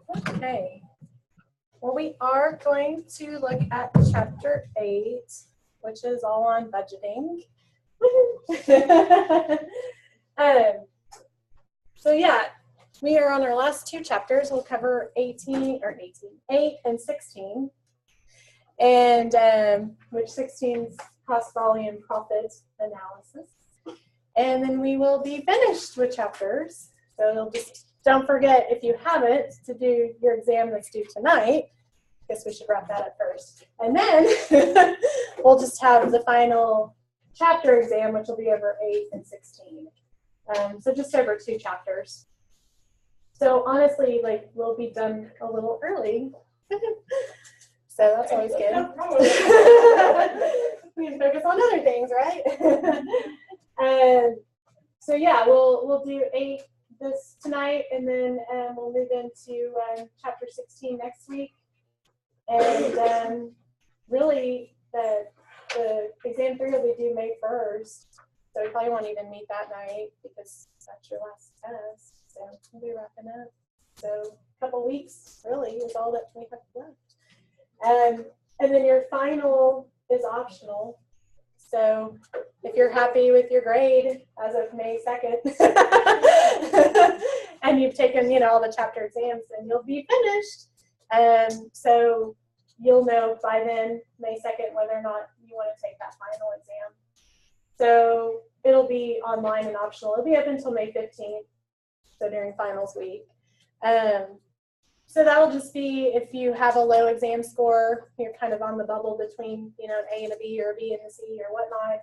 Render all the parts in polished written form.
Okay. Well, we are going to look at chapter 8, which is all on budgeting. So yeah, we are on our last two chapters. We'll cover 8 and 16, and which 16 is cost, volume, profit analysis. And then we will be finished with chapters. So you'll just don't forget, if you haven't, to do your exam that's due tonight. I guess we should wrap that up first. And then we'll just have the final chapter exam, which will be over 8 and 16. So just over 2 chapters. So honestly, like, we'll be done a little early. So that's always good. We can focus on other things, right? So yeah, we'll do 8 this tonight, and then we'll move into chapter 16 next week. And really, the exam 3 will be due May 1st, so we probably won't even meet that night because that's your last test. So we'll be wrapping up. So a couple weeks really is all that we have left. And then your final is optional. So if you're happy with your grade as of May 2nd, and you've taken, all the chapter exams, then you'll be finished. So you'll know by then, May 2nd, whether or not you want to take that final exam. So it'll be online and optional. It'll be up until May 15th, so during finals week. So that'll just be if you have a low exam score, you're kind of on the bubble between, an A and a B or a B and a C or whatnot,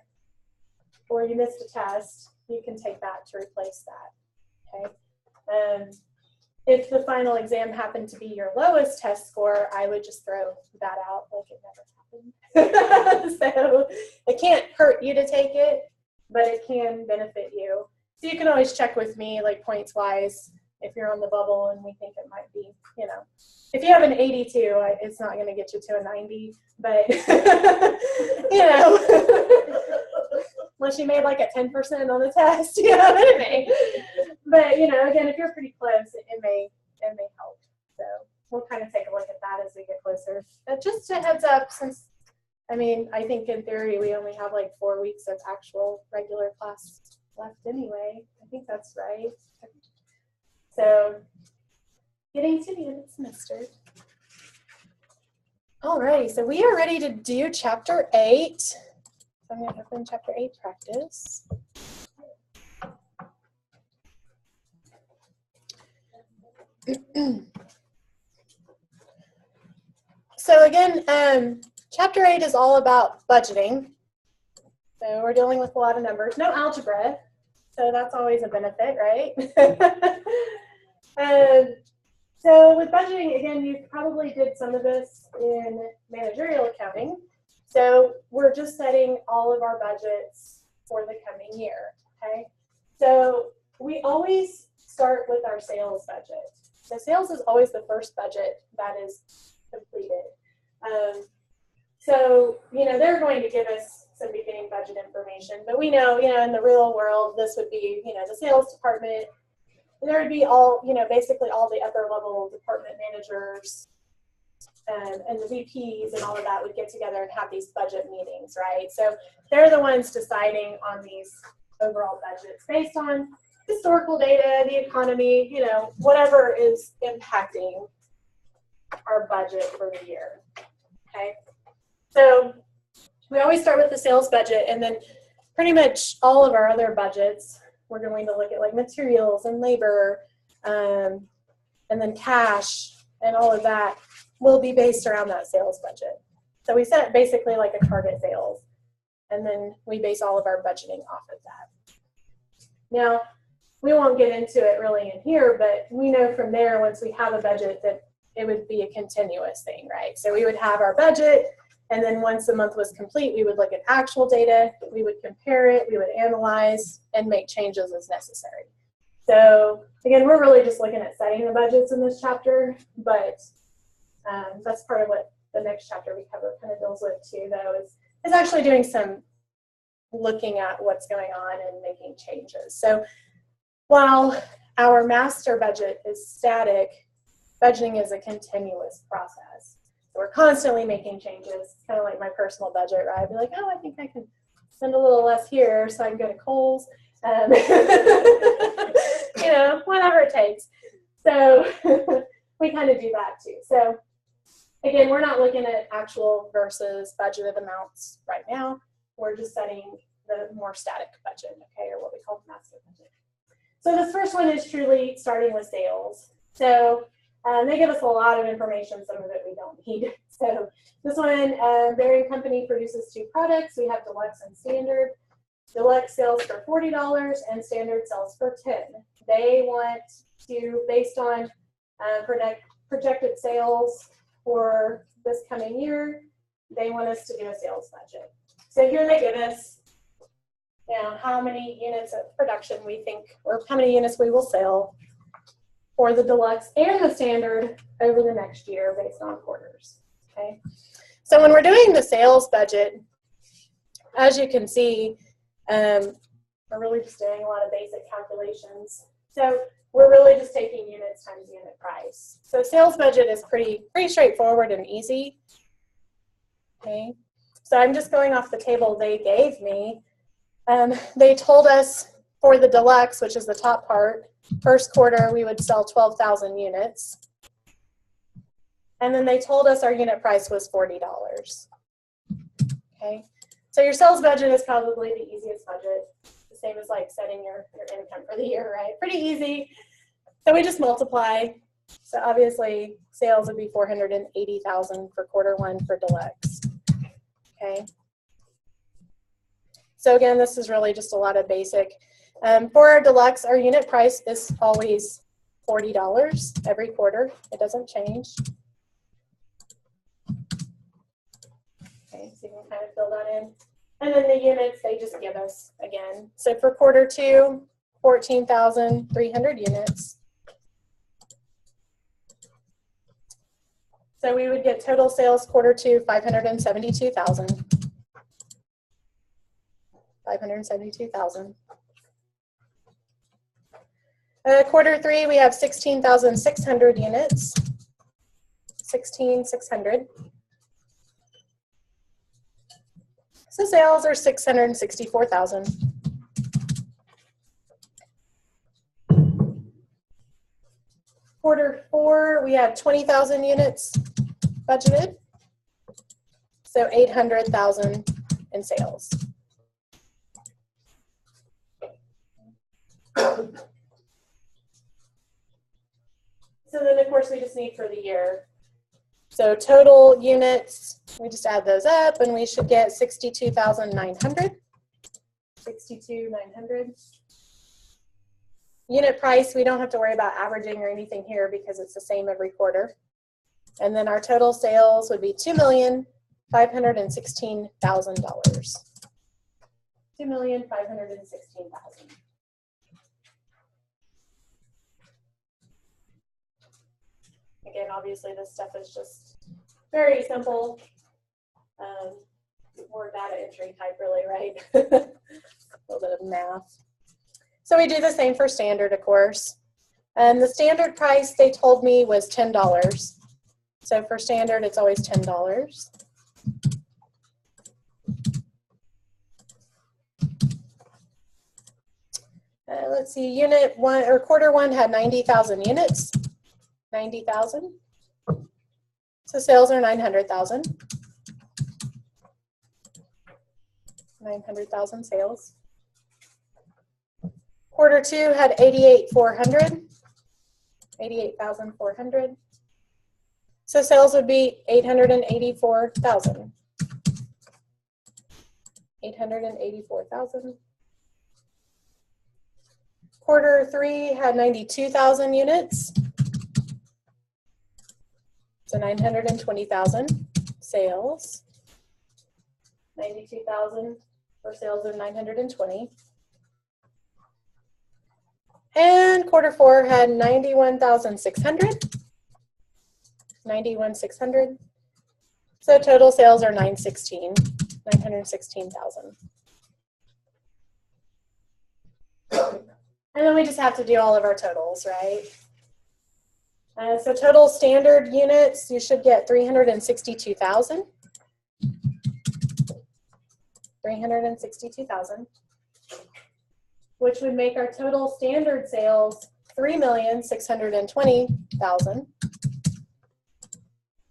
or you missed a test, you can take that to replace that, okay? If the final exam happened to be your lowest test score, I would just throw that out like it never happened. So it can't hurt you to take it, but it can benefit you. So you can always check with me, like points wise, if you're on the bubble and we think it might be, if you have an 82, it's not going to get you to a 90, but, unless you made like a 10% on the test, it may. But, again, if you're pretty close, it may help. So we'll kind of take a look at that as we get closer. But just a heads up, since, I think in theory we only have like 4 weeks of actual regular class left anyway. I think that's right. So getting to the end of the semester. Alrighty, so we are ready to do chapter 8. So I'm going to open chapter 8 practice. So again, chapter 8 is all about budgeting. So we're dealing with a lot of numbers, no algebra, so that's always a benefit, right? So with budgeting, again, you probably did some of this in managerial accounting. So we're just setting all of our budgets for the coming year, okay? So we always start with our sales budget. So sales is always the first budget that is completed. So, they're going to give us some beginning budget information, but we know, in the real world, this would be, the sales department. There would be all, basically all the upper level department managers and the VPs and all of that would get together and have these budget meetings, right? So they're the ones deciding on these overall budgets based on historical data, the economy, whatever is impacting our budget for the year, okay? So we always start with the sales budget, and then pretty much all of our other budgets, we're going to look at like materials and labor, and then cash and all of that will be based around that sales budget. So we set basically like a target sales, and then we base all of our budgeting off of that. Now, we won't get into it really in here, but we know from there, once we have a budget, that it would be a continuous thing, right? So we would have our budget, and then once the month was complete, we would look at actual data, we would compare it, we would analyze, and make changes as necessary. So again, we're really just looking at setting the budgets in this chapter, but that's part of what the next chapter we cover kind of deals with too, though, is actually doing some looking at what's going on and making changes. So while our master budget is static, Budgeting is a continuous process. So we're constantly making changes, kind of like my personal budget, right? I'd be like, oh, I think I can spend a little less here so I can go to Kohl's. You know, whatever it takes. So we kind of do that too. So again, we're not looking at actual versus budgeted amounts right now. We're just setting the more static budget, okay, or what we call the master budget. So this first one is truly starting with sales. So they give us a lot of information, some of it we don't need. So this one, Bearing Company produces 2 products. We have Deluxe and Standard. Deluxe sells for $40 and Standard sells for $10. They want to, based on projected sales for this coming year, they want us to do a sales budget. So here they give us, you know, how many units of production we think, or how many units we will sell for the Deluxe and the Standard over the next year based on quarters, okay? So when we're doing the sales budget, as you can see, we're really just doing a lot of basic calculations. So we're really just taking units times unit price. So sales budget is pretty straightforward and easy, okay? So I'm just going off the table they gave me. They told us for the Deluxe, which is the top part, first quarter we would sell 12,000 units. And then they told us our unit price was $40. Okay, so your sales budget is probably the easiest budget. The same as like setting your income for the year, right? Pretty easy. So we just multiply. So obviously sales would be 480,000 for quarter 1 for Deluxe. Okay. So again, this is really just a lot of basic. For our Deluxe, our unit price is always $40 every quarter. It doesn't change. Okay, so you can kind of fill that in. And then the units, they just give us again. So for quarter 2, 14,300 units. So we would get total sales quarter 2, 572,000. 572,000. Quarter 3, we have 16,600 units. 16,600. So sales are 664,000. Quarter 4, we have 20,000 units budgeted. So 800,000 in sales. So then, of course, we just need for the year. So total units, we just add those up, and we should get 62,900. 62,900. Unit price, we don't have to worry about averaging or anything here because it's the same every quarter. And then our total sales would be $2,516,000. $2,516,000. Again, obviously this stuff is just very simple, more data entry type really, right? A little bit of math. So we do the same for Standard, of course. The Standard price they told me was $10. So for Standard, it's always $10. Let's see, unit 1 or quarter 1 had 90,000 units. 90,000. So sales are 900,000. 900,000 sales. Quarter 2 had 88,400. 88,400. So sales would be 884,000. 884,000. Quarter 3 had 92,000 units. So 920,000 sales. 92,000 for sales of 920. And quarter 4 had 91,600. 91,600. So total sales are 916,000. And then we just have to do all of our totals, right? So total standard units, you should get 362,000. 362,000, which would make our total standard sales 3,620,000.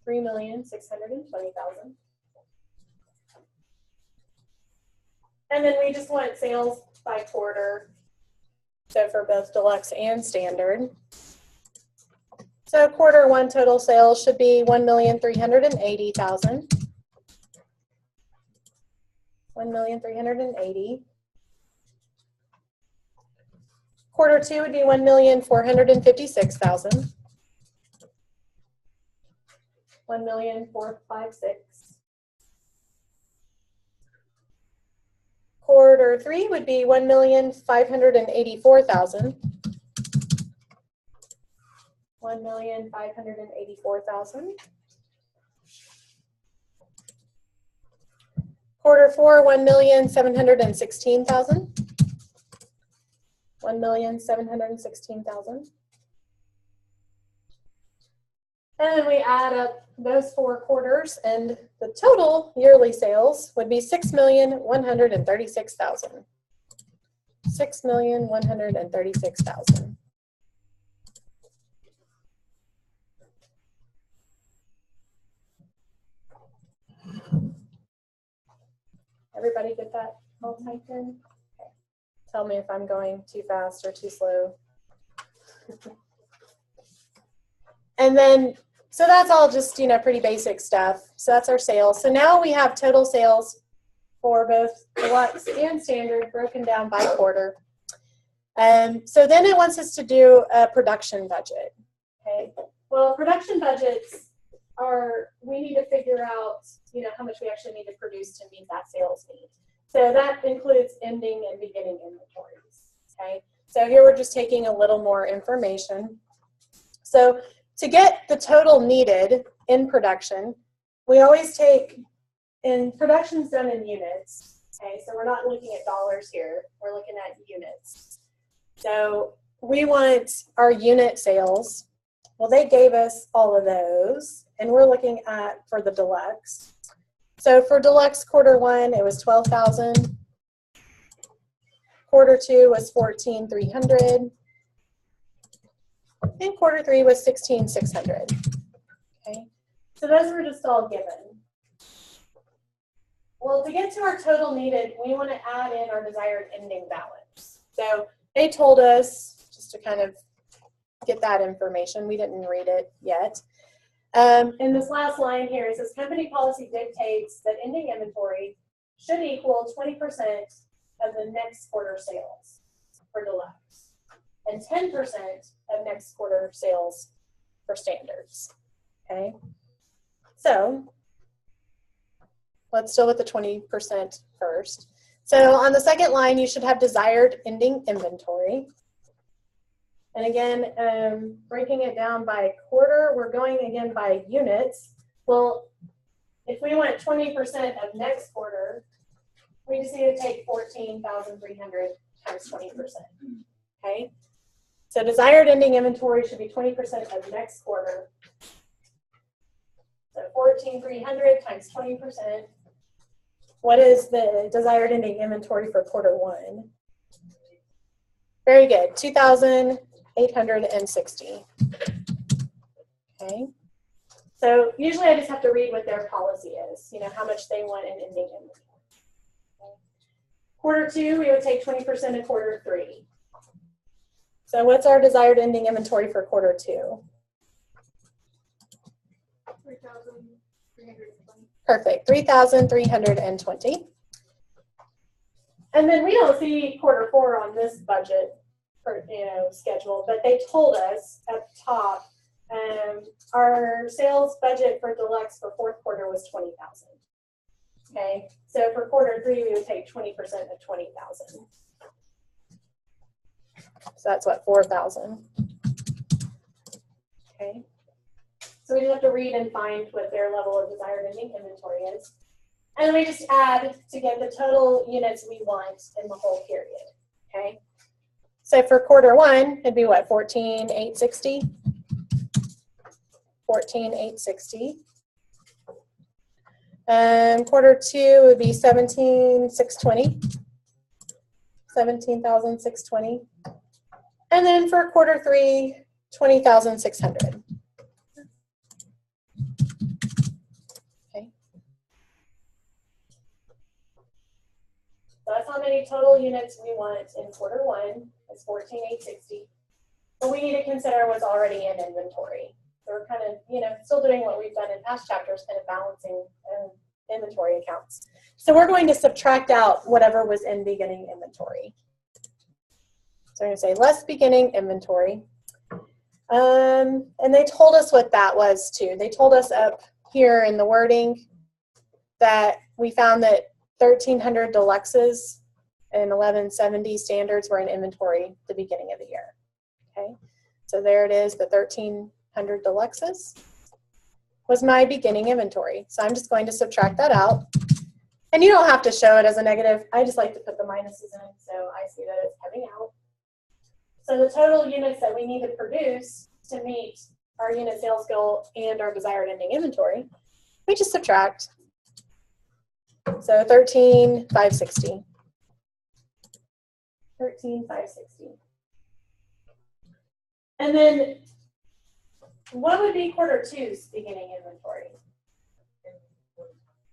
3,620,000. And then we just want sales by quarter, so for both deluxe and standard. So quarter one total sales should be 1,380,000. 1,380,000. Quarter two would be 1,456,000. 1,456,000. Quarter three would be 1,584,000. 1,584,000. Quarter four, 1,716,000. 1,716,000. And then we add up those 4 quarters, and the total yearly sales would be 6,136,000. 6,136,000. Everybody get that all typed in? Okay. Tell me if I'm going too fast or too slow. And then, so that's all just, you know, pretty basic stuff. So that's our sales. So now we have total sales for both deluxe and standard broken down by quarter. So then it wants us to do a production budget. Okay. Well, production budgets are, we need to figure out, you know, how much we actually need to produce to meet that sales need. So that includes ending and beginning inventories. Okay. So here we're just taking a little more information. So to get the total needed in production, we always take, and production's done in units. Okay, so we're not looking at dollars here, we're looking at units. So we want our unit sales. Well, they gave us all of those, and we're looking at for the deluxe. So for deluxe quarter one, it was 12,000. Quarter two was 14,300. And quarter three was 16,600. Okay, so those were just all given. Well, to get to our total needed, we want to add in our desired ending balance. So they told us, just to kind of get that information, we didn't read it yet. In this last line here, it says company policy dictates that ending inventory should equal 20% of the next quarter sales for deluxe and 10% of next quarter sales for standards. Okay, so let's deal with the 20% first. So on the second line, you should have desired ending inventory. And again, breaking it down by quarter, we're going again by units. Well, if we want 20% of next quarter, we just need to take 14,300 times 20%. Okay, so desired ending inventory should be 20% of next quarter. So 14,300 times 20%. What is the desired ending inventory for quarter one? Very good, 2,860. Okay. So usually I just have to read what their policy is, you know, how much they want in ending inventory. Okay. Quarter two, we would take 20% of quarter three. So what's our desired ending inventory for quarter two? 3,320. Perfect, 3,320. And then we don't see quarter four on this budget, for, you know, schedule, but they told us at the top, our sales budget for deluxe for fourth quarter was 20,000. Okay, so for quarter three, we would take 20% of 20,000. So that's what, 4,000. Okay. So we just have to read and find what their level of desired ending inventory is. And then we just add to get the total units we want in the whole period. Okay. So for quarter one, it'd be what, 14,860? 14,860. And quarter two would be 17,620. 17,620. And then for quarter three, 20,600. Okay. So that's how many total units we want in quarter one. It's 14,860. But we need to consider what's already in inventory. So we're kind of, still doing what we've done in past chapters, kind of balancing inventory accounts. So we're going to subtract out whatever was in beginning inventory. So we're going to say less beginning inventory. And they told us what that was too. They told us up here in the wording that we found that 1,300 deluxes and 1170 standards were in inventory at the beginning of the year. Okay, so there it is, the 1,300 deluxes was my beginning inventory. So I'm just going to subtract that out. And you don't have to show it as a negative. I just like to put the minuses in so I see that it's coming out. So the total units that we need to produce to meet our unit sales goal and our desired ending inventory, we just subtract. So 13,560. 13,560. And then what would be quarter two's beginning inventory?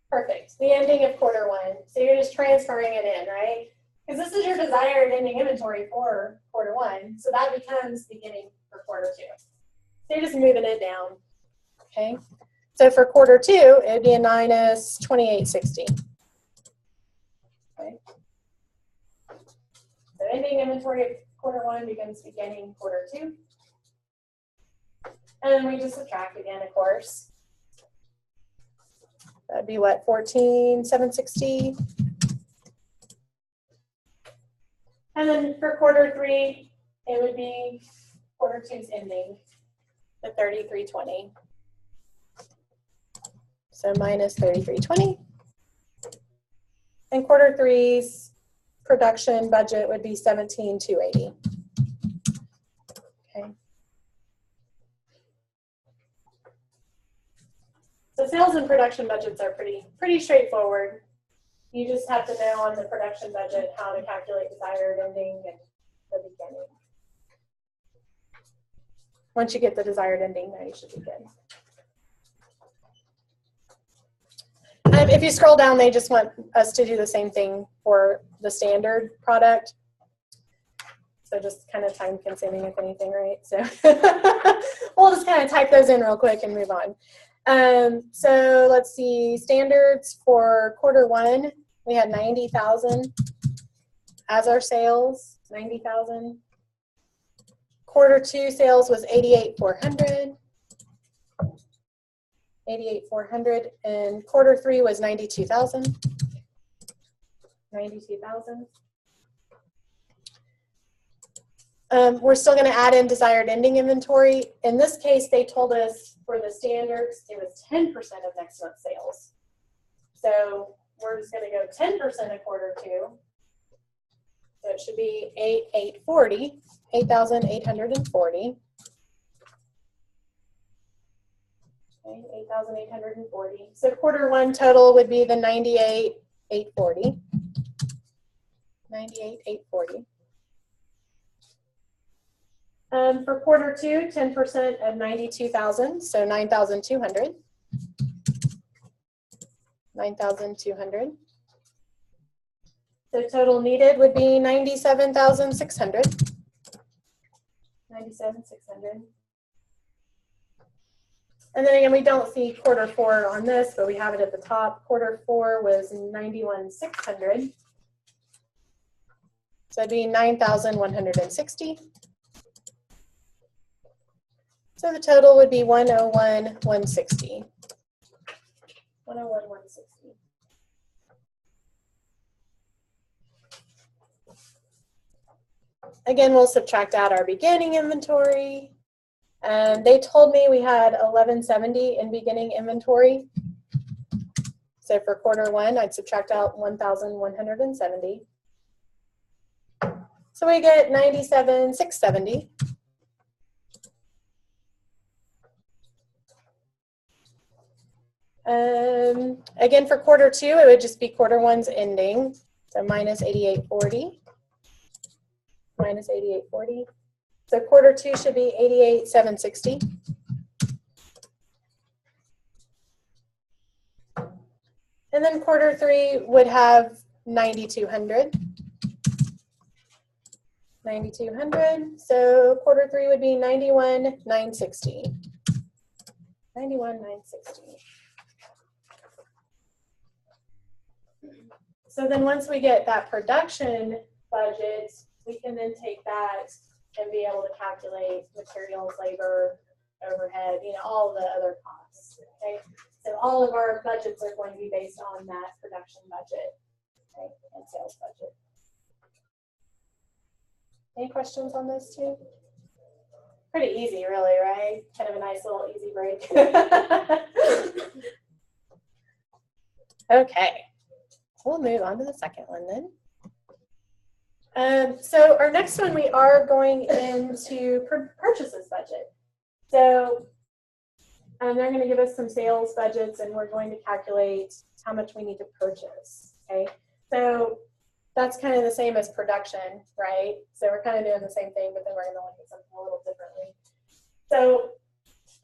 Perfect. The ending of quarter one. So you're just transferring it in, right? Because this is your desired ending inventory for quarter one. So that becomes beginning for quarter two. So you're just moving it down. Okay. So for quarter two, it'd be a minus 2,860. Okay. So ending inventory of quarter one becomes beginning quarter two. And then we just subtract again, of course. That'd be what, 14,760. And then for quarter three, it would be quarter two's ending, the 3,320. So minus 3,320. And quarter three's production budget would be 17,280. Okay. So sales and production budgets are pretty straightforward. You just have to know on the production budget how to calculate desired ending and the beginning. Once you get the desired ending, then you should be good. If you scroll down, they just want us to do the same thing for the standard product. So just kind of time consuming, if anything, right? So we'll just kind of type those in real quick and move on. So let's see, standards for quarter one, we had 90,000 as our sales, 90,000. Quarter two sales was 88,400. 88,400, and quarter three was 92,000. 92,000. We're still going to add in desired ending inventory. In this case, they told us for the standards, it was 10% of next month's sales. So we're just going to go 10% of quarter two. So it should be 8,840, 8,840. Okay, 8,840. So quarter one total would be the 98,840. 98,840. For quarter two, 10% of 92,000, so 9,200. 9,200. So total needed would be 97,600. 97,600. And then again, we don't see quarter four on this, but we have it at the top. Quarter four was 91,600. So it'd be 9,160. So the total would be 101,160. 101,160. Again, we'll subtract out our beginning inventory. And they told me we had 1,170 in beginning inventory. So for quarter one, I'd subtract out 1,170. So we get 97,670. Again, for quarter two, it would just be quarter one's ending. So minus 88.40. Minus 88.40. So quarter two should be 88,760. And then quarter three would have 9,200. 9,200. So quarter three would be 91,960. 91,960. So then once we get that production budget, we can then take that and be able to calculate materials, labor, overhead, you know, all the other costs. Okay. So all of our budgets are going to be based on that production budget, okay, and sales budget. Any questions on those two? Pretty easy, really, right? Kind of a nice little easy break. Okay, we'll move on to the second one then. So our next one, we are going into purchases budget. So they're going to give us some sales budgets, and we're going to calculate how much we need to purchase. Okay, so that's kind of the same as production, right? So we're kind of doing the same thing, but then we're going to look at something a little differently. So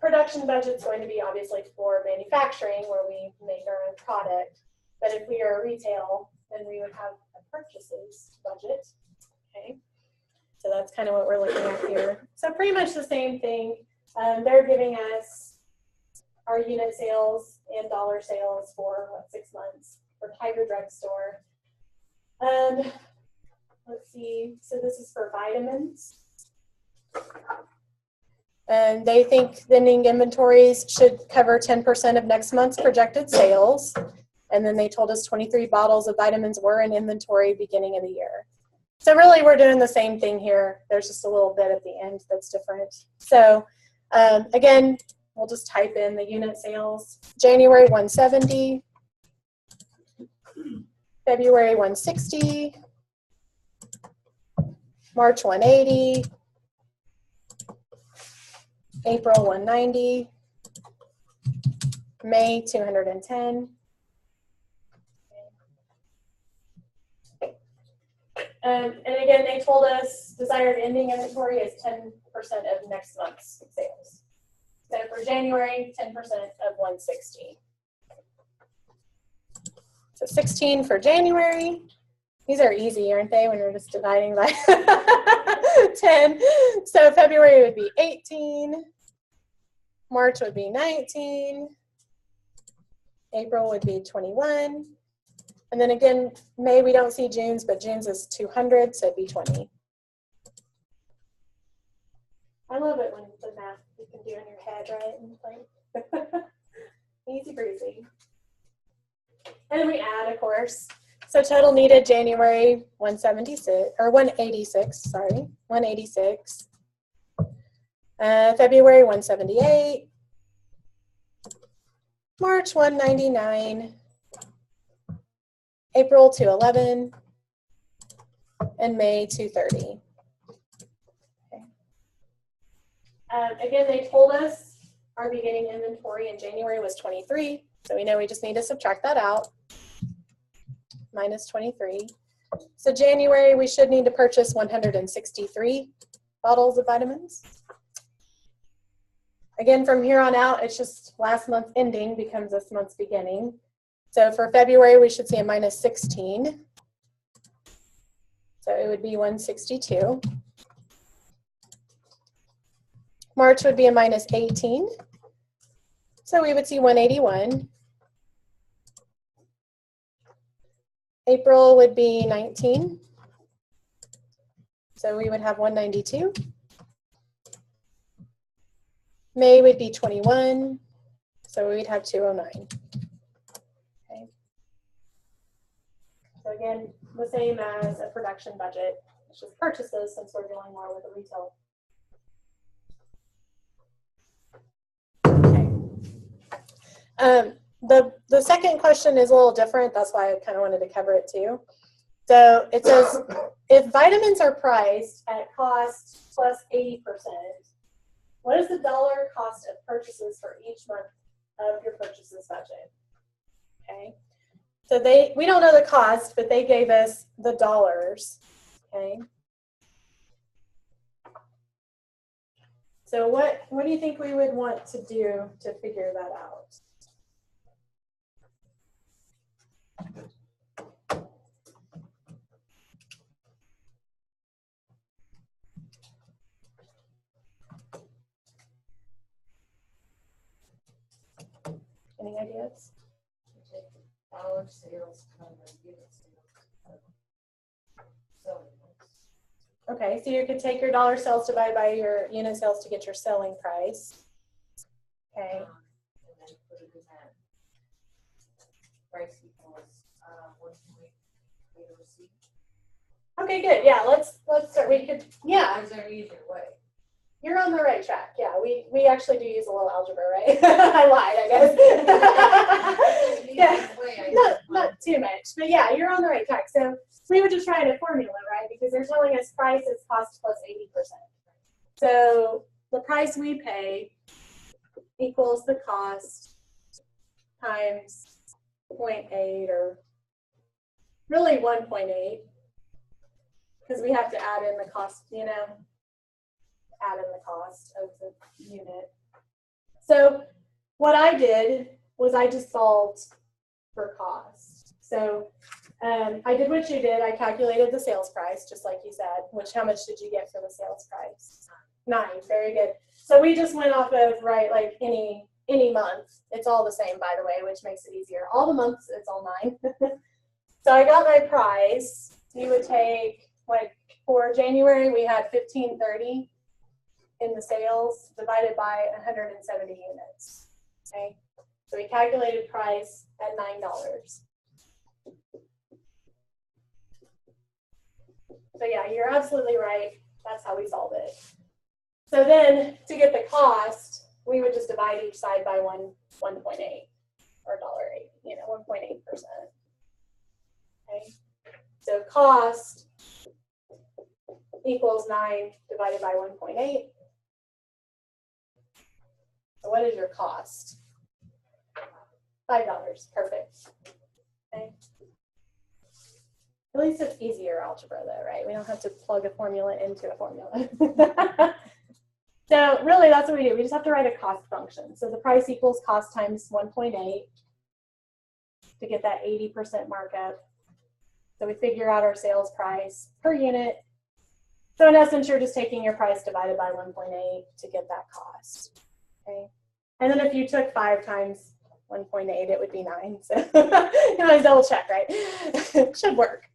production budget is going to be obviously for manufacturing, where we make our own product. But if we are retail, then we would have a purchases budget. Okay, so that's kind of what we're looking at here. So pretty much the same thing. They're giving us our unit sales and dollar sales for 6 months for Tiger Drugstore. Let's see, so this is for vitamins. And they think the ending inventories should cover 10% of next month's projected sales. And then they told us 23 bottles of vitamins were in inventory beginning of the year. So really we're doing the same thing here. There's just a little bit at the end that's different. So again, we'll just type in the unit sales. January 170. February 160, March 180, April 190, May 210. And again, they told us desired ending inventory is 10% of next month's sales. So for January, 10% of 160. So 16 for January. These are easy, aren't they, when you're just dividing by 10. So February would be 18. March would be 19. April would be 21. And then again, May we don't see June's, but June's is 200, so it'd be 20. I love it when the math you can do in your head, right? And like easy breezy. And then we add, of course. So total needed January 176 or 186, sorry, 186. February 178. March 199. April 211. And May 230. Okay. Again, they told us our beginning inventory in January was 23. So we know we just need to subtract that out. Minus 23. So January, we should need to purchase 163 bottles of vitamins. Again, from here on out, it's just last month's ending becomes this month's beginning. So for February, we should see a minus 16. So it would be 162. March would be a minus 18. So we would see 181. April would be 19. So we would have 192. May would be 21. So we'd have 209. Okay. So again, the same as a production budget. It's just purchases since we're dealing more with a retail. Okay. The second question is a little different. That's why I kind of wanted to cover it too. So it says, if vitamins are priced at cost plus 80%, what is the dollar cost of purchases for each month of your purchases budget. Okay. So we don't know the cost, but they gave us the dollars. Okay. So what do you think we would want to do to figure that out? Any ideas? Dollar sales times unit sales. Okay, so you could take your dollar sales divided by your unit sales to get your selling price. Okay. And then put it in that price equals 1.8 receipt. Okay, good. Yeah, let's start. We could, yeah. Or is there an easier way? You're on the right track. Yeah, we actually do use a little algebra, right? I lied, I guess. Yeah, not too much, but yeah, you're on the right track. So we would just write a formula, right? Because they're telling us price is cost plus 80%. So the price we pay equals the cost times 0.8, or really 1.8, because we have to add in the cost, you know, add in the cost of the unit. So what I did was I just solved for cost. So I did what you did. I calculated the sales price, just like you said. How much did you get for the sales price? 9. Very good. So we just went off of, right, like any month. It's all the same, by the way, which makes it easier. All the months, it's all 9. So I got my price. You would take, like, for January, we had 1530 in the sales divided by 170 units. Okay, so we calculated price at $9. So yeah, you're absolutely right. That's how we solve it. So then to get the cost, we would just divide each side by 1.8 or $1.08, you know, 1.8%. Okay, so cost equals 9 divided by 1.8. So what is your cost? $5. Perfect. Okay. At least it's easier algebra though, right? We don't have to plug a formula into a formula. So really that's what we do. We just have to write a cost function. So the price equals cost times 1.8 to get that 80% markup. So we figure out our sales price per unit. So in essence, you're just taking your price divided by 1.8 to get that cost. Okay. And then if you took 5 times 1.8, it would be 9. So you always double check, right? It should work.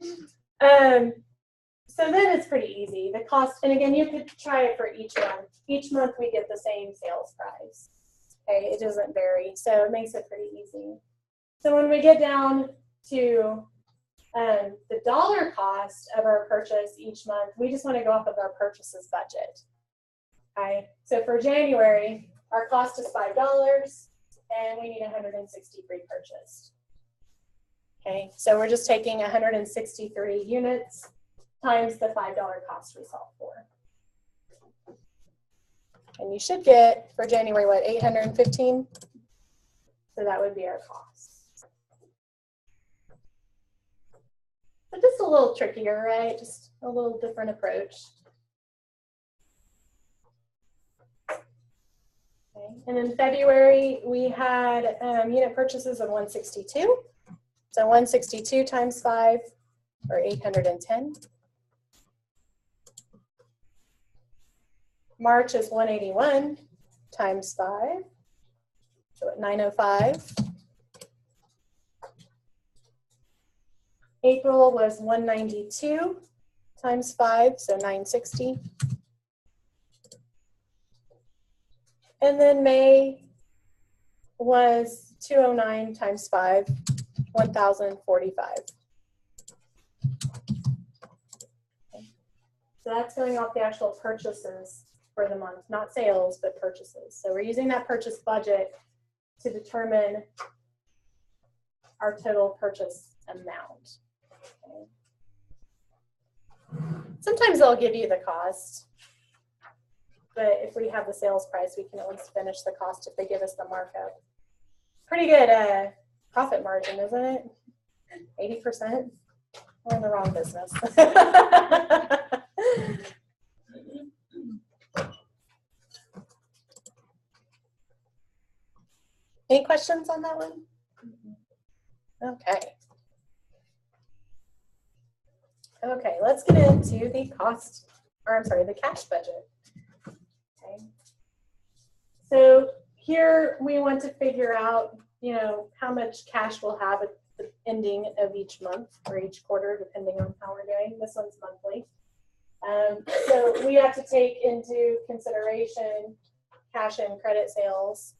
So then it's pretty easy. The cost, and again, you could try it for each month. Each month we get the same sales price. Okay, it doesn't vary, so it makes it pretty easy. So when we get down to the dollar cost of our purchase each month, we just want to go off of our purchases budget. Okay, so for January, our cost is $5, and we need 160 pre-purchased. Okay, so we're just taking 163 units times the $5 cost we solved for. And you should get, for January, what, 815? So that would be our cost. But just a little trickier, right? Just a little different approach. Okay. And in February, we had unit purchases of 162. So 162 times 5, or 810. March is 181 times 5, so at 905. April was 192 times 5, so 960. And then May was 209 times 5, 1045. Okay. So that's going off the actual purchases for the month, not sales, but purchases. So we're using that purchase budget to determine our total purchase amount. Okay. Sometimes they'll give you the cost, but if we have the sales price, we can at least finish the cost if they give us the markup. pretty good profit margin, isn't it? 80%. We're in the wrong business. Any questions on that one? Okay. Okay, let's get into the the cash budget. Okay. So here we want to figure out, how much cash we'll have at the ending of each month or each quarter, depending on how we're doing. This one's monthly. So we have to take into consideration cash and credit sales,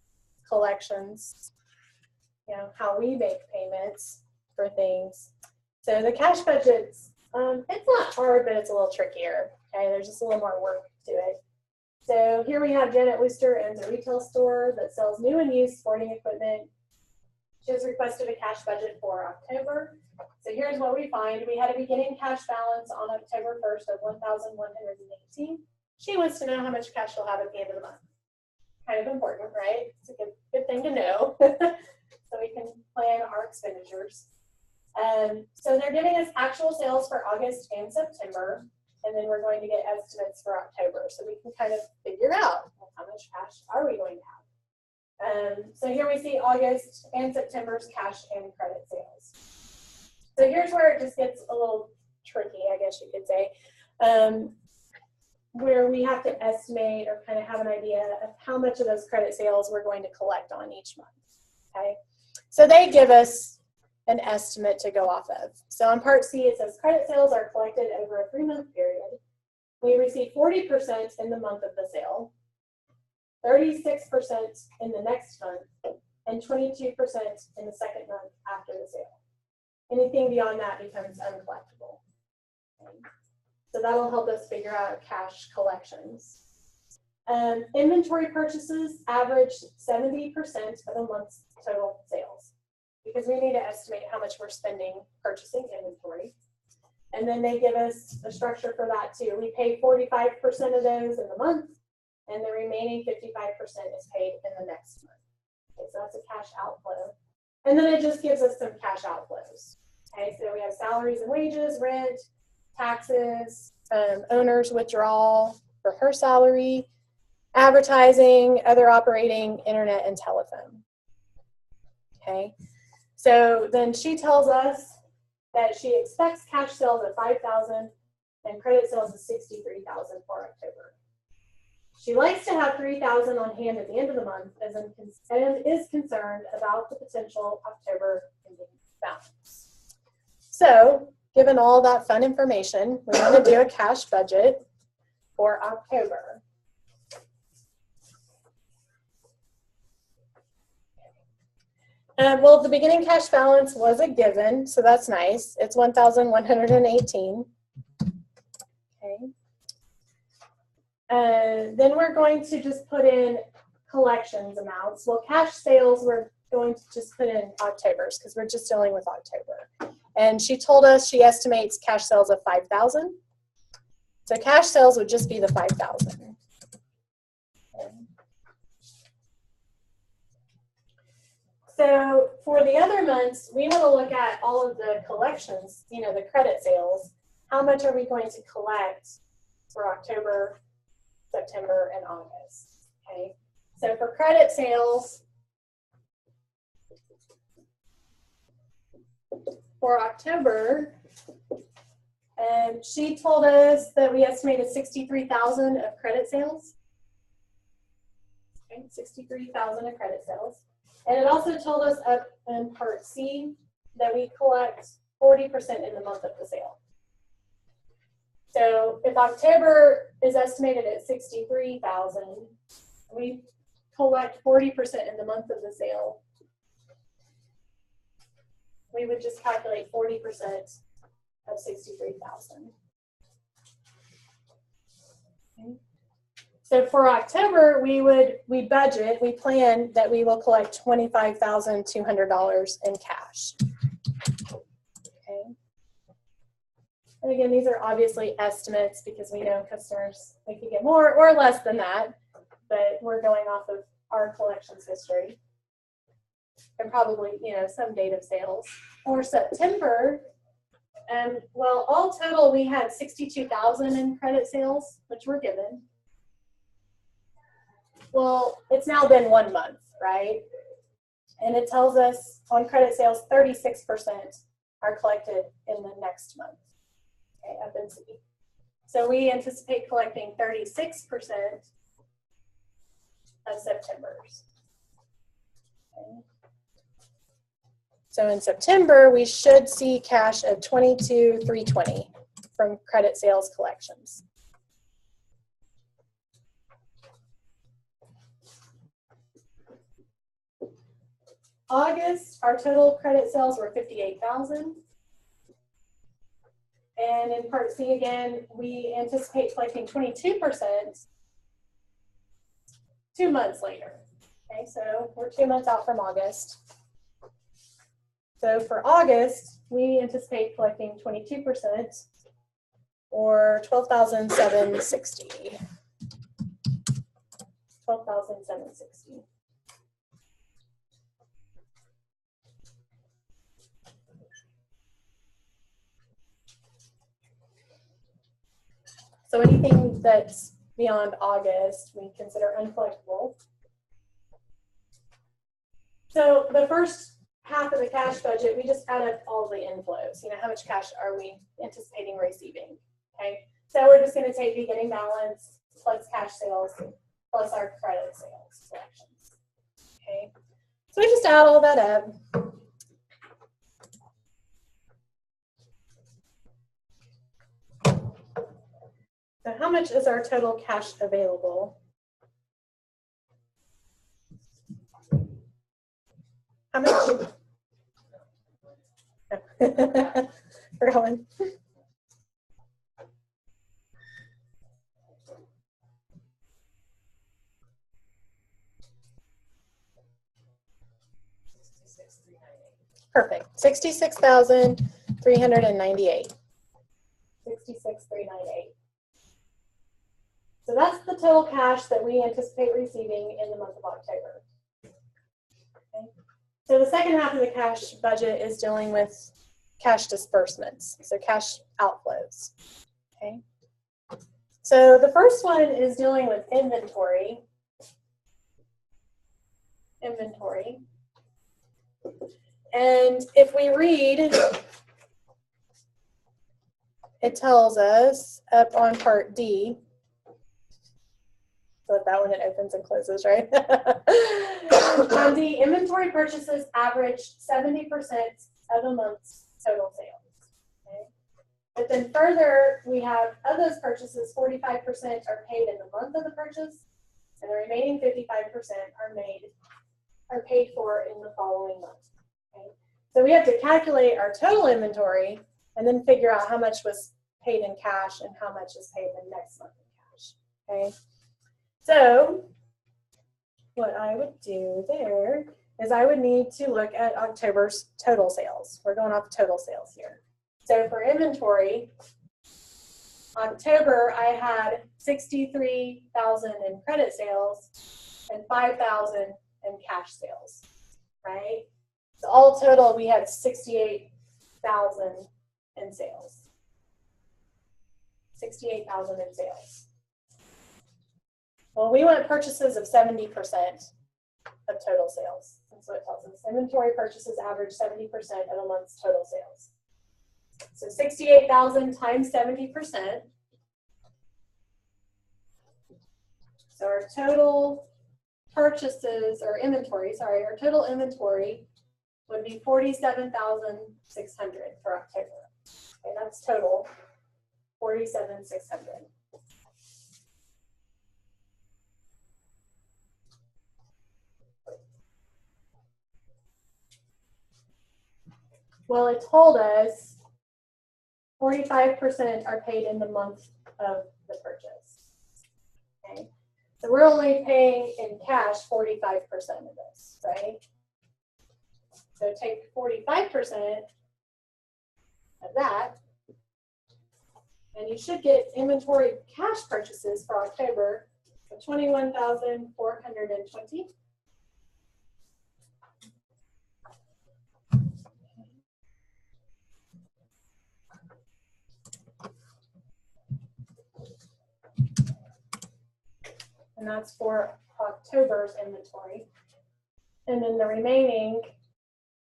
collections, how we make payments for things. So the cash budget's, it's not hard, but it's a little trickier. Okay, there's just a little more work to it. So here we have Janet Wooster owns a retail store that sells new and used sporting equipment. She has requested a cash budget for October. So here's what we find. We had a beginning cash balance on October 1st of $1,118. She wants to know how much cash she'll have at the end of the month. Kind of important, right? It's a good thing to know so we can plan our expenditures. So they're giving us actual sales for August and September, and then we're going to get estimates for October so we can kind of figure out how much cash are we going to have. So here we see August and September's cash and credit sales. So here's where it just gets a little tricky, I guess you could say, where we have to estimate or kind of have an idea of how much of those credit sales we're going to collect on each month. Okay, so they give us an estimate to go off of. So on Part C, it says credit sales are collected over a 3-month period. We receive 40% in the month of the sale, 36% in the next month, and 22% in the second month after the sale. Anything beyond that becomes uncollectible. Okay. So that'll help us figure out cash collections. Inventory purchases average 70% of a month's total sales, because we need to estimate how much we're spending purchasing inventory. And then they give us a structure for that too. We pay 45% of those in the month, and the remaining 55% is paid in the next month. Okay, so that's a cash outflow. And then it just gives us some cash outflows. Okay, so we have salaries and wages, rent, taxes, owner's withdrawal for her salary, advertising, other operating, internet, and telephone. Okay. So then she tells us that she expects cash sales of $5,000 and credit sales of $63,000 for October. She likes to have $3,000 on hand at the end of the month and is concerned about the potential October ending balance. So, given all that fun information, we want to do a cash budget for October. Well, the beginning cash balance was a given, so that's nice. It's $1,118. Okay. Then we're going to just put in collections amounts. Well, cash sales, we're going to just put in October's because we're just dealing with October. And she told us she estimates cash sales of $5,000. So cash sales would just be the $5,000. So for the other months, we want to look at all of the collections, the credit sales. How much are we going to collect for October, September, and August? Okay. So for credit sales, for October, she told us that we estimated $63,000 of credit sales. Okay, $63,000 of credit sales. And it also told us up in Part C that we collect 40% in the month of the sale. So if October is estimated at $63,000, we collect 40% in the month of the sale. We would just calculate 40% of $63,000. Okay. So for October, we plan that we will collect $25,200 in cash. Okay. And again, these are obviously estimates because we know customers, we could get more or less than that, but we're going off of our collections history. and probably, some date of sales. For September, well, all total, we had 62,000 in credit sales, which were given. Well, it's now been 1 month, right? And it tells us on credit sales, 36% are collected in the next month, okay, FNC. So we anticipate collecting 36% of September's. Okay. So in September, we should see cash of $22,320 from credit sales collections. August, our total credit sales were 58,000. And in Part C again, we anticipate collecting 22% 2 months later. Okay, so we're 2 months out from August. So for August, we anticipate collecting 22% or $12,760. $12,760. So anything that's beyond August, we consider uncollectible. So the first half of the cash budget, we just add up all the inflows. How much cash are we anticipating receiving? Okay, so we're just going to take beginning balance plus cash sales plus our credit sales collections. Okay, so we just add all that up. So how much is our total cash available? How much? We're going. Perfect. 66,398. 66,398. So that's the total cash that we anticipate receiving in the month of October. Okay. So the second half of the cash budget is dealing with cash disbursements, so cash outflows. Okay. So the first one is dealing with inventory. Inventory. And if we read, it tells us up on Part D, so that one it opens and closes, right? On D, inventory purchases averaged 70% of a month's total sales. Okay? But then further, we have of those purchases, 45% are paid in the month of the purchase, and the remaining 55% are paid for in the following month. Okay? So we have to calculate our total inventory and then figure out how much was paid in cash and how much is paid the next month in cash. Okay. So what I would do there is I would need to look at October's total sales. We're going off total sales here. So for inventory, October I had 63,000 in credit sales and 5,000 in cash sales, right? So all total we had 68,000 in sales. 68,000 in sales. Well, we want purchases of 70% of total sales. That's what it tells us. Inventory purchases average 70% of a month's total sales. So 68,000 times 70%. So our total purchases, or inventory, sorry, our total inventory would be 47,600 for October. Okay, that's total, 47,600. Well, it told us 45% are paid in the month of the purchase. Okay, so we're only paying in cash 45% of this, right? So take 45% of that, and you should get inventory cash purchases for October of 21,420. and that's for October's inventory. And then the remaining,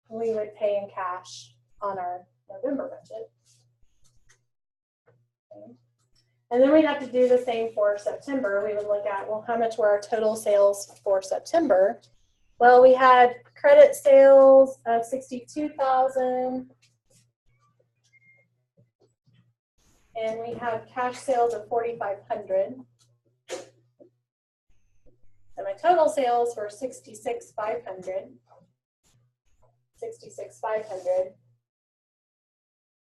we would pay in cash on our November budget. Okay. And then we'd have to do the same for September. We would look at, well, how much were our total sales for September? Well, we had credit sales of $62,000. And we have cash sales of $4,500. And my total sales were $66,500. $66,500.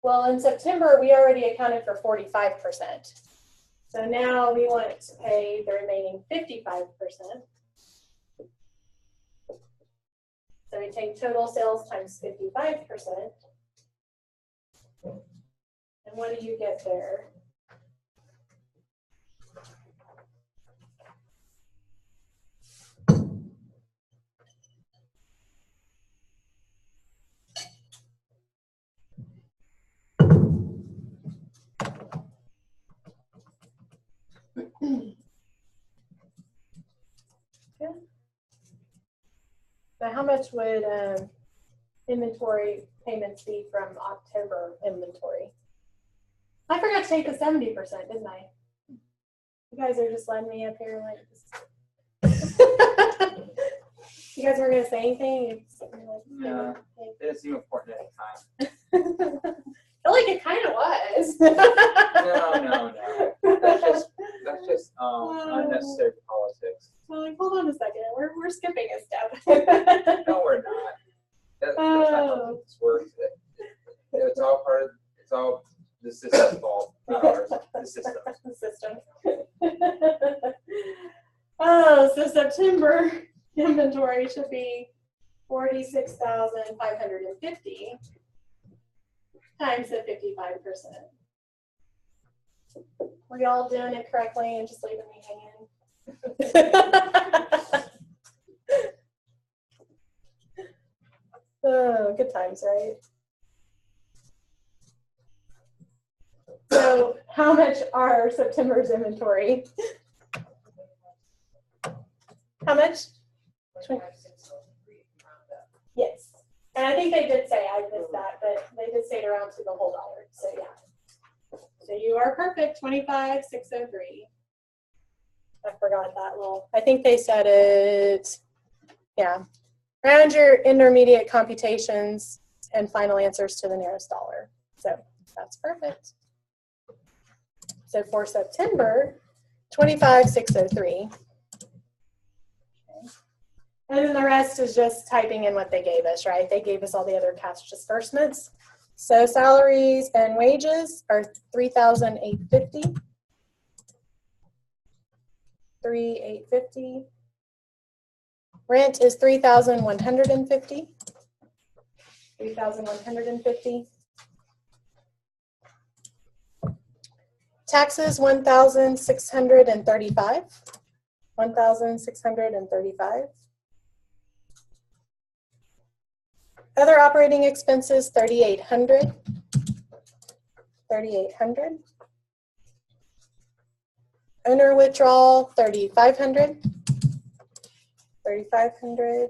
Well, in September, we already accounted for 45%. So now we want to pay the remaining 55%. So we take total sales times 55%. And what do you get there? Okay. So how much would inventory payments be from October inventory? I forgot to take the 70%, didn't I? You guys are just letting me up here like this. You guys weren't going to say anything? No, it didn't seem important at the time. I feel like it kind of was. No. That's just unnecessary politics. I'm like, hold on a second. We're skipping a step. No, we're not. That's not how this works. It's all part of, it's all the system's fault, not ours. The system. The system. Oh, so September inventory should be 46,550 times the 55%. Were y'all doing it correctly and just leaving me hanging? Oh, good times, right? So how much are September's inventory? How much? 25,603 round up. Yes. And I think they did say, I missed that, but they did say it around to the whole dollar. So yeah. So you are perfect, 25,603. I forgot that little, I think they said it, yeah. Round your intermediate computations and final answers to the nearest dollar. So that's perfect. So for September, 25,603. And then the rest is just typing in what they gave us, right? They gave us all the other cash disbursements. So salaries and wages are $3,850. $3,850. Rent is $3,150. $3,150. Taxes $1,635. $1,635. Other operating expenses $3,800. $3,800. Owner withdrawal $3,500. $3,500.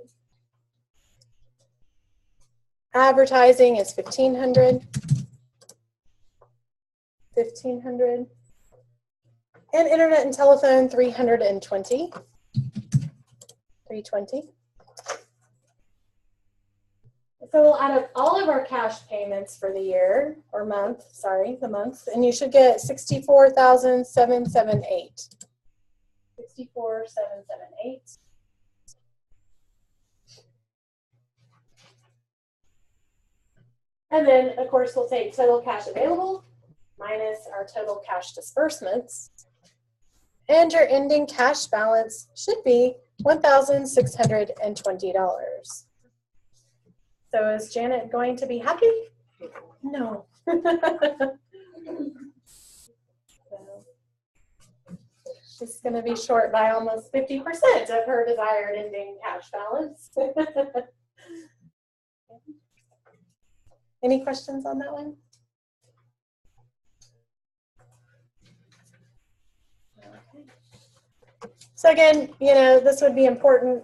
Advertising is $1,500. $1,500. And internet and telephone $320. $320. So we'll add up all of our cash payments for the year, or month, sorry, the month, and you should get $64,778. $64,778. And then, of course, we'll take total cash available minus our total cash disbursements. And your ending cash balance should be $1,620. So is Janet going to be happy? No. She's going to be short by almost 50% of her desired ending cash balance. Any questions on that one? Okay. So again, this would be important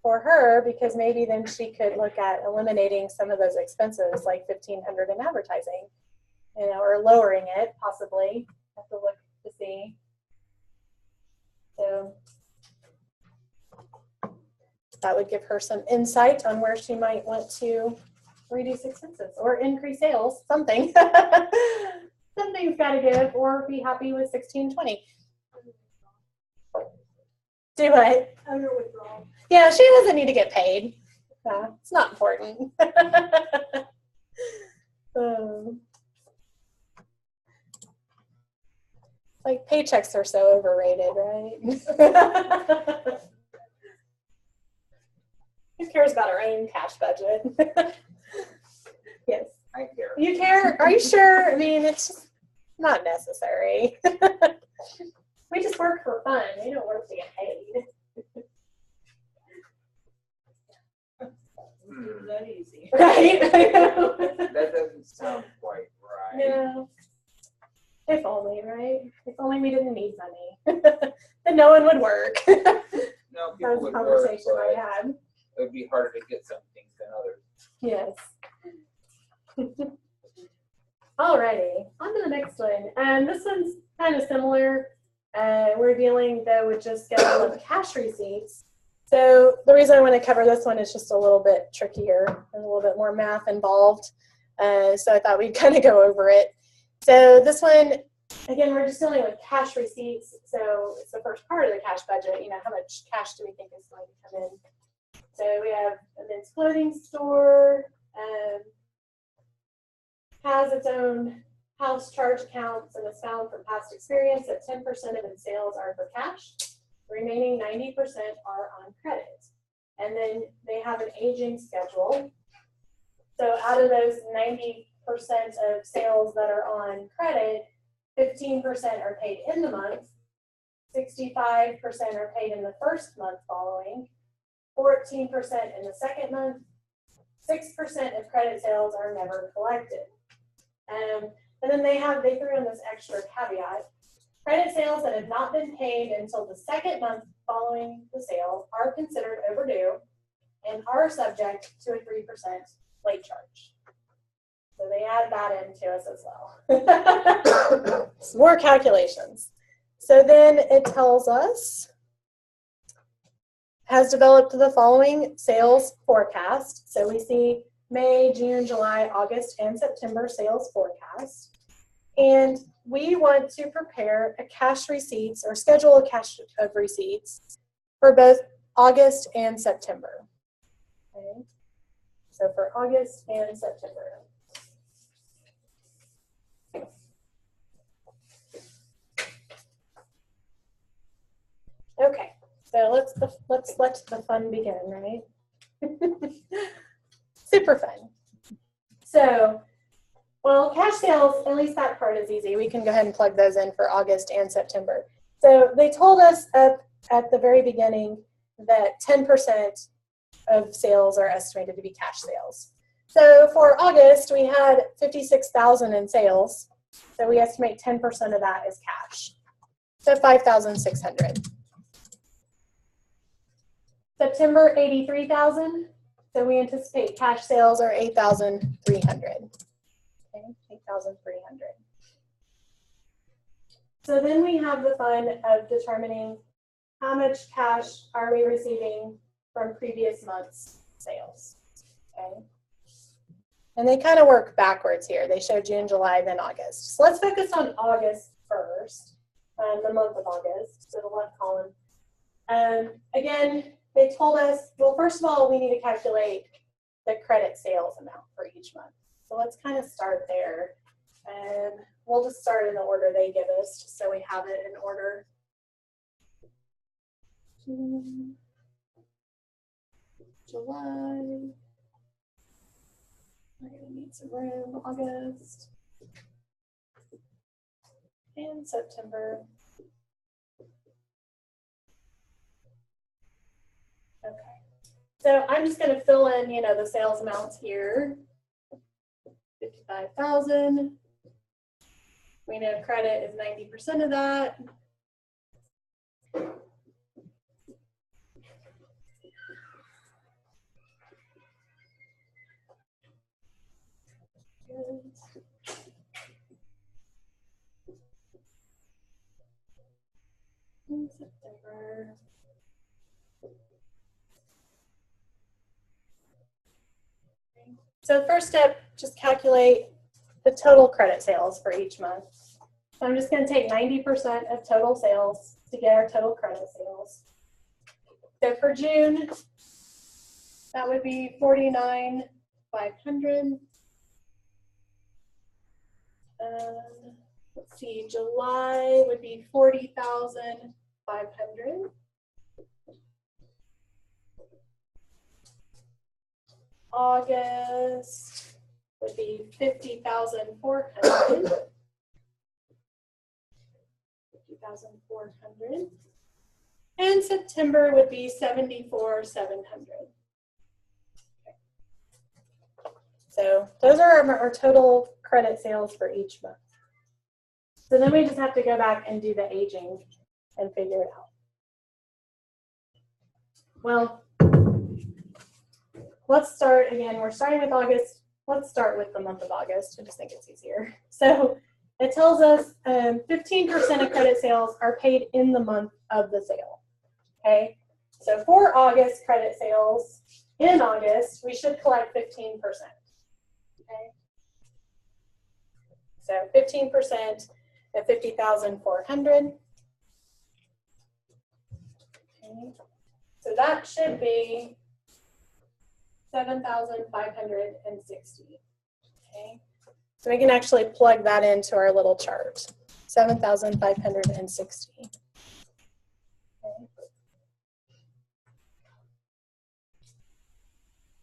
for her because maybe then she could look at eliminating some of those expenses, like $1,500 in advertising, or lowering it possibly. Have to look to see. So that would give her some insight on where she might want to reduce expenses or increase sales, something. Something's got to give, or be happy with 1620. Do what? Under withdrawal. Yeah, she doesn't need to get paid. It's not important. Like paychecks are so overrated, right? Who cares about our own cash budget? Yes. I care. You care? Are you sure? I mean, it's just not necessary. We just work for fun. We don't work to get paid. It's that easy. Right? I know. That doesn't sound quite right. No. If only, right? If only we didn't need money. Then no one would work. That No, people was a would work, conversation I but had. it would be harder to get some things than others. Yes. Alrighty, on to the next one. This one's kind of similar. We're dealing though with just schedule of cash receipts. So the reason I want to cover this one is just a little bit trickier and a little bit more math involved. So I thought we'd kind of go over it. So this one, again, we're just dealing with cash receipts. So it's the first part of the cash budget. How much cash do we think is going to come in? So we have a men's clothing store, has its own house charge accounts and is found from past experience that 10% of its sales are for cash. The remaining 90% are on credit. And then they have an aging schedule. So out of those 90% of sales that are on credit, 15% are paid in the month, 65% are paid in the first month following, 14% in the second month, 6% of credit sales are never collected. And then they threw in this extra caveat. Credit sales that have not been paid until the second month following the sale are considered overdue and are subject to a 3% late charge. So they add that into us as well. Some more calculations. So then it tells us, has developed the following sales forecast. So we see May, June, July, August, and September sales forecast. And we want to prepare a cash receipts or schedule a cash of receipts for both August and September. Okay. So for August and September. Okay, so let's let the fun begin, right? Super fun. So, well, cash sales, at least that part is easy. We can go ahead and plug those in for August and September. So they told us at the very beginning that 10% of sales are estimated to be cash sales. So for August, we had 56,000 in sales. So we estimate 10% of that is cash. So 5,600. September, 83,000. So we anticipate cash sales are 8,300. Okay, 8,300. So then we have the fun of determining how much cash are we receiving from previous month's sales. Okay. And they kind of work backwards here. They show June, July, then August. So let's focus on August first, the month of August, so the left column. Again, they told us, well, first of all, we need to calculate the credit sales amount for each month. So let's kind of start there. And we'll just start in the order they give us, just so we have it in order. June, July. We're going to need some room. August. And September. Okay. So I'm just going to fill in, the sales amounts here. 55,000. We know credit is 90% of that. September. So the first step, just calculate the total credit sales for each month. So I'm just going to take 90% of total sales to get our total credit sales. So for June, that would be $49,500. Let's see, July would be $40,500. August would be $50,400. 50,400. And September would be $74,700. Okay. So those are our total credit sales for each month. So then we just have to go back and do the aging and figure it out. Well, let's start again. We're starting with August. Let's start with the month of August. I just think it's easier. So it tells us 15% of credit sales are paid in the month of the sale. Okay. So for August credit sales, in August, we should collect 15%. Okay. So 15% of 50,400. Okay. So that should be 7,560. Okay. So we can actually plug that into our little chart. 7,560.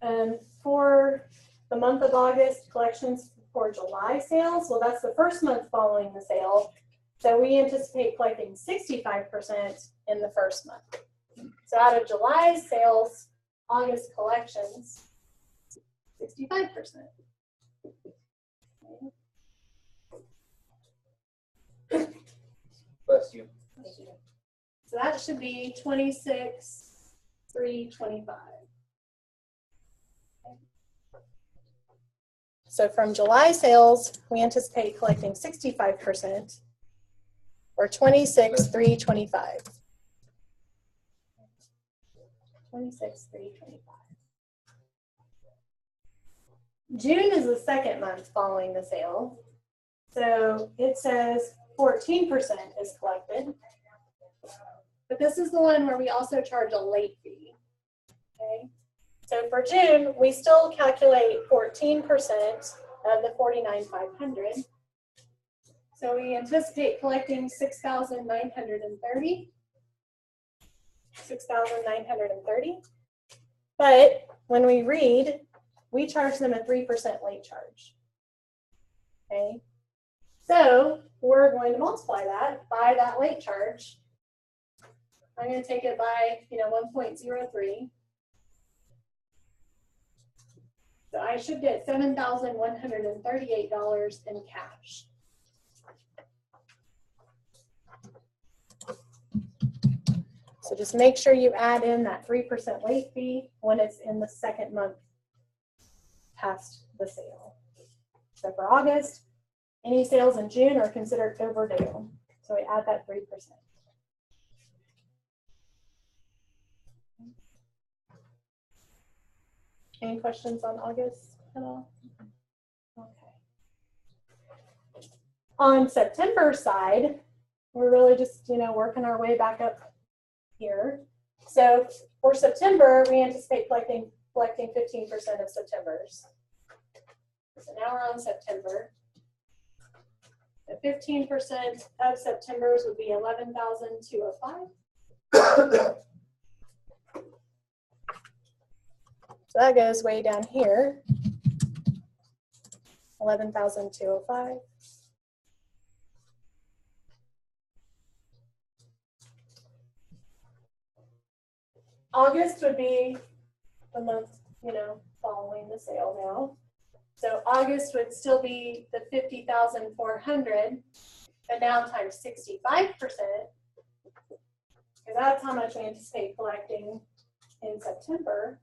Okay. For the month of August, collections for July sales, well, that's the first month following the sale. So we anticipate collecting 65% in the first month. So out of July's sales, August collections, 65%. Bless you. So that should be 26,325. So from July sales, we anticipate collecting 65%, or 26,325. 26,325. June is the second month following the sale. So it says 14% is collected. But this is the one where we also charge a late fee. Okay. So for June, we still calculate 14% of the 49,500. So we anticipate collecting 6,930. 6,930. But when we read, we charge them a 3% late charge. Okay. So we're going to multiply that by that late charge. I'm going to take it by 1.03. So I should get $7,138 in cash. So just make sure you add in that 3% late fee when it's in the second month past the sale. So for August, any sales in June are considered overdue. So we add that 3%. Any questions on August at all? Okay. On September's side, we're really just, working our way back up here. So for September, we anticipate collecting 15% of September's. So now we're on September. The 15% of September's would be 11,205. So that goes way down here, 11,205. August would be the month, following the sale now. So August would still be the 50,400, but now times 65%, because that's how much we anticipate collecting in September.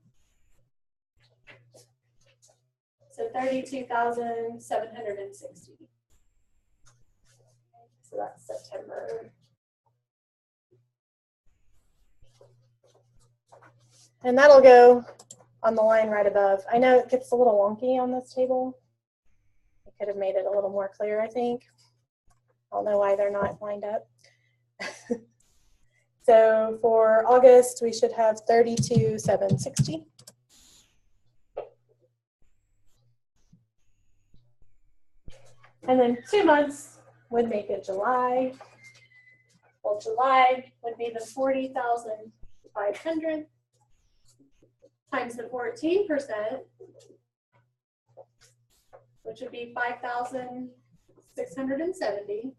So 32,760. So that's September. And that'll go on the line right above. I know it gets a little wonky on this table. I could have made it a little more clear, I think. I don't know why they're not lined up. So for August, we should have 32,760. And then 2 months would make it July. Well, July would be the 40,500 times the 14%, which would be 5,670.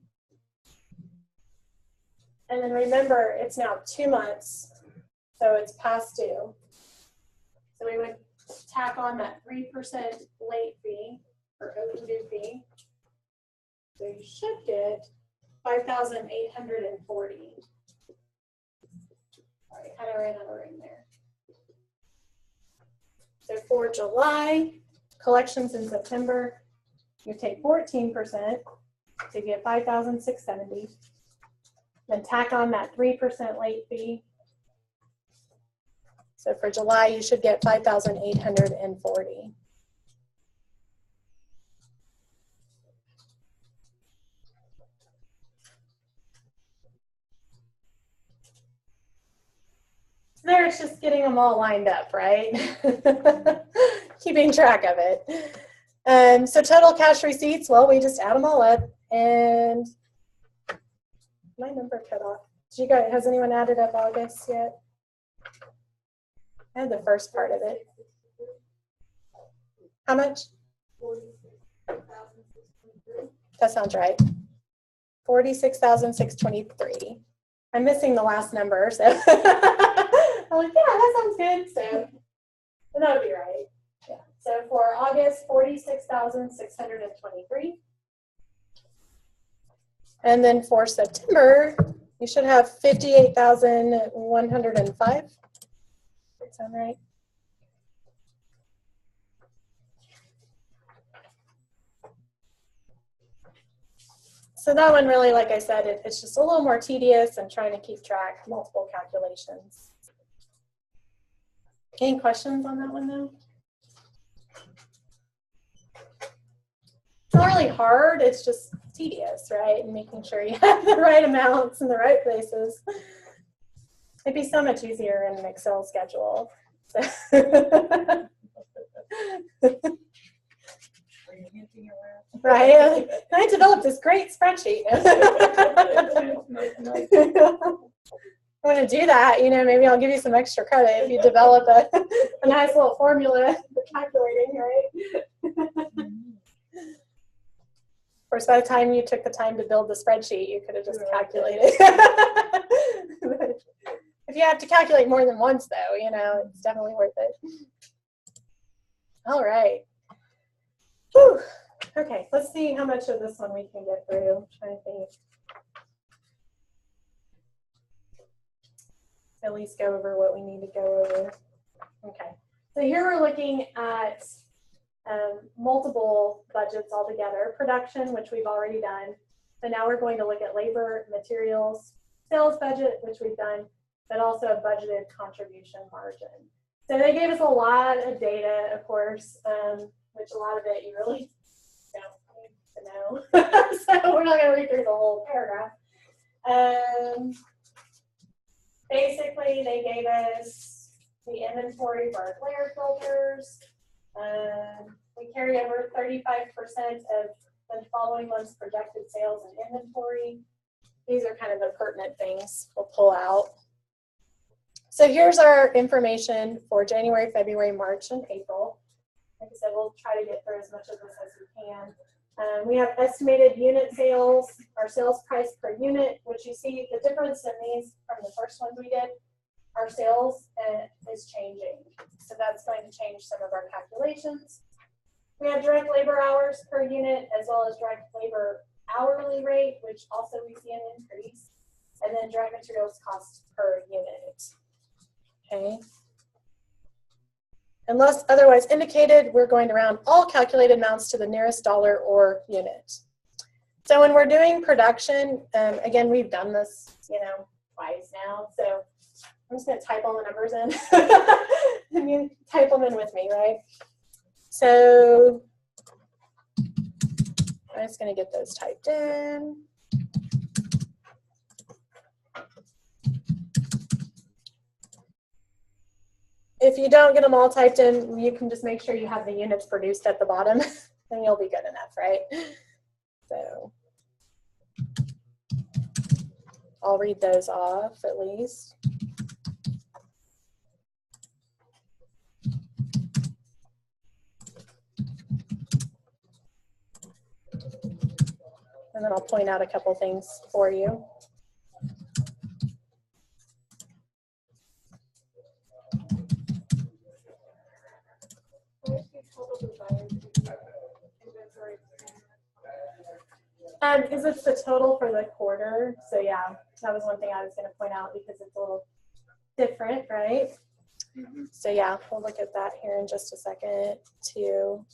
And then remember, it's now 2 months, so it's past due. So we would tack on that 3% late fee or overdue fee. So you should get 5,840. Sorry, kind of ran out of room there. So for July, collections in September, you take 14% to get 5,670. Then tack on that 3% late fee. So for July, you should get 5,840. There, it's just getting them all lined up, right? Keeping track of it. So total cash receipts, well, we just add them all up, and my number cut off. Did you guys, has anyone added up August yet? I had the first part of it. How much? That sounds right. 46,623. I'm missing the last number, so I'm like, yeah, that sounds good. So that would be right. Yeah. So for August, 46,623. And then for September, you should have 58,105. Does that sound right? So that one really, like I said, it's just a little more tedious and trying to keep track, multiple calculations. Any questions on that one though? It's not really hard, it's just tedious, right? And making sure you have the right amounts in the right places. It'd be so much easier in an Excel schedule. So. Right? I developed this great spreadsheet. I'm going to do that. You know, maybe I'll give you some extra credit if you develop a nice little formula for calculating, right? Of course, by the time you took the time to build the spreadsheet, you could have just calculated. If you have to calculate more than once, though, you know, it's definitely worth it. All right. Whew. Okay, let's see how much of this one we can get through. I'm trying to think. At least go over what we need to go over. Okay, so here we're looking at multiple budgets altogether. Production, which we've already done. So now we're going to look at labor, materials, sales budget, which we've done, but also a budgeted contribution margin. So they gave us a lot of data, of course, which a lot of it you really don't need to know. So we're not going to read through the whole paragraph. Basically, they gave us the inventory for our glare filters. We carry over 35% of the following month's projected sales and inventory. These are kind of the pertinent things we'll pull out. So here's our information for January, February, March, and April. Like I said, we'll try to get through as much of this as we can. We have estimated unit sales, our sales price per unit, which you see the difference in these from the first ones we did. Our sales is changing. So that's going to change some of our calculations. We have direct labor hours per unit as well as direct labor hourly rate, which also we see an increase. And then direct materials cost per unit. Okay. Unless otherwise indicated, we're going to round all calculated amounts to the nearest dollar or unit. So when we're doing production, again, we've done this, you know, twice now. So I'm just going to type all the numbers in. And you type them in with me, right? So I'm just going to get those typed in. If you don't get them all typed in, you can just make sure you have the units produced at the bottom, and you'll be good enough, right? So I'll read those off at least. And then I'll point out a couple things for you. Because it's the total for the quarter. So yeah, that was one thing I was going to point out because it's a little different, right? Mhm. So yeah, we'll look at that here in just a second too.